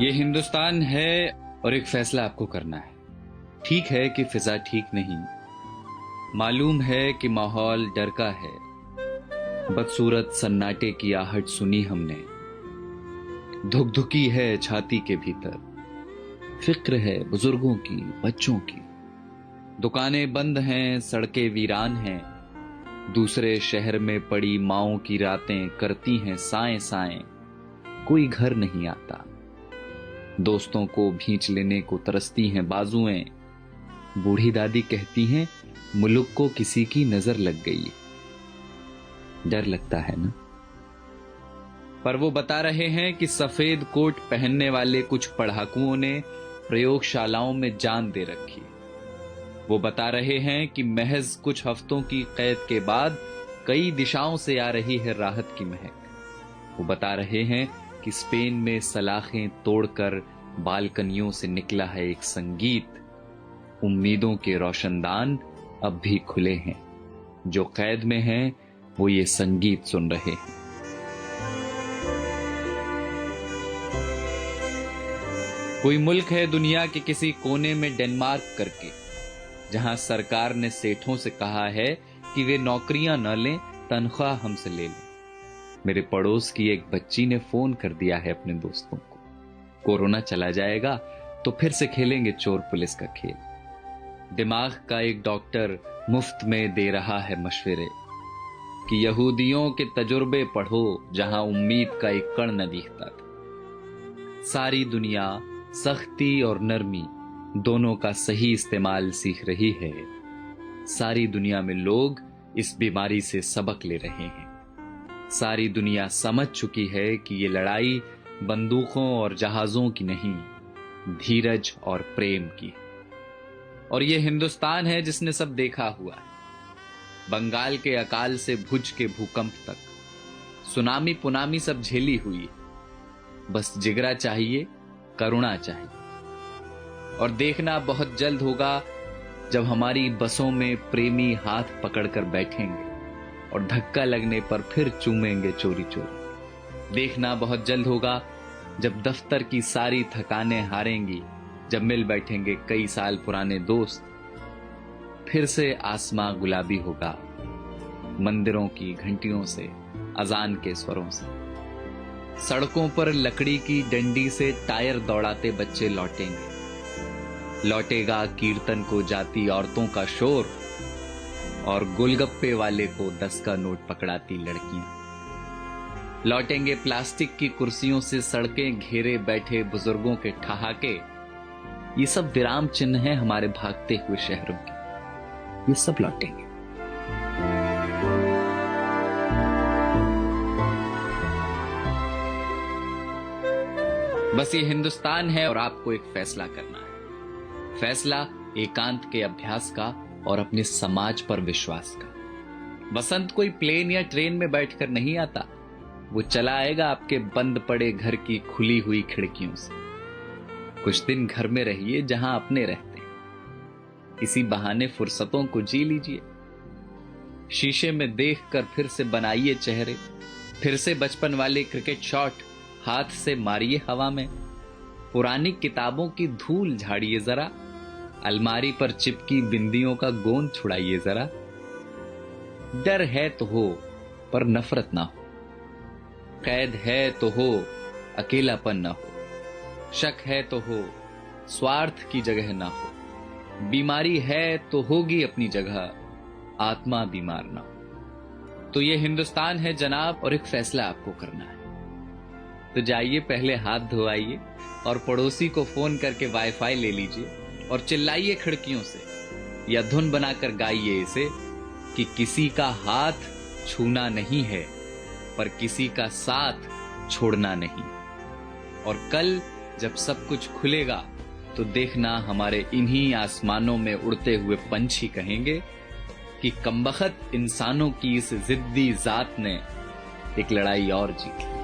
ये हिंदुस्तान है और एक फैसला आपको करना है। ठीक है कि फिजा ठीक नहीं, मालूम है कि माहौल डर का है। बदसूरत सन्नाटे की आहट सुनी हमने, धुकधुकी है छाती के भीतर। फिक्र है बुजुर्गों की, बच्चों की। दुकानें बंद हैं, सड़कें वीरान हैं। दूसरे शहर में पड़ी माओं की रातें करती हैं साएं साएं। कोई घर नहीं आता, दोस्तों को भींच लेने को तरसती हैं बाजुएं। बूढ़ी दादी कहती हैं मुल्क को किसी की नजर लग गई। डर लगता है ना। पर वो बता रहे हैं कि सफेद कोट पहनने वाले कुछ पढ़ाकुओं ने प्रयोगशालाओं में जान दे रखी। वो बता रहे हैं कि महज कुछ हफ्तों की कैद के बाद कई दिशाओं से आ रही है राहत की महक। वो बता रहे हैं कि स्पेन में सलाखें तोड़कर बालकनियों से निकला है एक संगीत। उम्मीदों के रोशनदान अब भी खुले हैं, जो कैद में हैं वो ये संगीत सुन रहे हैं। कोई मुल्क है दुनिया के किसी कोने में डेनमार्क करके, जहां सरकार ने सेठों से कहा है कि वे नौकरियां न लें, तनख्वाह हमसे ले लें। मेरे पड़ोस की एक बच्ची ने फोन कर दिया है अपने दोस्तों को, कोरोना चला जाएगा तो फिर से खेलेंगे चोर पुलिस का खेल। दिमाग का एक डॉक्टर मुफ्त में दे रहा है मशवरे कि यहूदियों के तजुर्बे पढ़ो जहां उम्मीद का एक कण न दिखता था। सारी दुनिया सख्ती और नरमी दोनों का सही इस्तेमाल सीख रही है। सारी दुनिया में लोग इस बीमारी से सबक ले रहे हैं। सारी दुनिया समझ चुकी है कि ये लड़ाई बंदूकों और जहाजों की नहीं, धीरज और प्रेम की। और ये हिंदुस्तान है जिसने सब देखा हुआ है, बंगाल के अकाल से भुज के भूकंप तक, सुनामी पुनामी सब झेली हुई है। बस जिगरा चाहिए, करुणा चाहिए। और देखना बहुत जल्द होगा जब हमारी बसों में प्रेमी हाथ पकड़कर बैठेंगे और धक्का लगने पर फिर चूमेंगे चोरी चोरी। देखना बहुत जल्द होगा जब दफ्तर की सारी थकानें हारेंगी, जब मिल बैठेंगे कई साल पुराने दोस्त। फिर से आसमां गुलाबी होगा, मंदिरों की घंटियों से, अजान के स्वरों से। सड़कों पर लकड़ी की डंडी से टायर दौड़ाते बच्चे लौटेंगे। लौटेगा कीर्तन को जाती औरतों का शोर और गोलगप्पे वाले को 10 का नोट पकड़ाती लड़कियां। लौटेंगे प्लास्टिक की कुर्सियों से सड़कें घेरे बैठे बुजुर्गों के ठहाके। ये सब विराम चिन्ह हैं हमारे भागते हुए शहरों के। ये सब लौटेंगे। बस ये हिंदुस्तान है और आपको एक फैसला करना है। फैसला एकांत के अभ्यास का और अपने समाज पर विश्वास का। बसंत कोई प्लेन या ट्रेन में बैठकर नहीं आता, वो चला आएगा आपके बंद पड़े घर की खुली हुई खिड़कियों से। कुछ दिन घर में रहिए जहां अपने रहते हैं। इसी बहाने फुर्सतों को जी लीजिए। शीशे में देखकर फिर से बनाइए चेहरे। फिर से बचपन वाले क्रिकेट शॉट हाथ से मारिए हवा में। पुरानी किताबों की धूल झाड़िए जरा। अलमारी पर चिपकी बिंदियों का गोंद छुड़ाइए जरा। डर है तो हो पर नफरत ना हो। कैद है तो हो, अकेलापन ना हो। शक है तो हो, स्वार्थ की जगह ना हो। बीमारी है तो होगी अपनी जगह, आत्मा बीमार ना हो। तो ये हिंदुस्तान है जनाब, और एक फैसला आपको करना है। तो जाइए पहले हाथ धोआइए और पड़ोसी को फोन करके वाईफाई ले लीजिए और चिल्लाइए खिड़कियों से या धुन बनाकर गाइए इसे कि किसी का हाथ छूना नहीं है पर किसी का साथ छोड़ना नहीं। और कल जब सब कुछ खुलेगा तो देखना हमारे इन्हीं आसमानों में उड़ते हुए पंछी कहेंगे कि कमबख्त इंसानों की इस जिद्दी जात ने एक लड़ाई और जीती।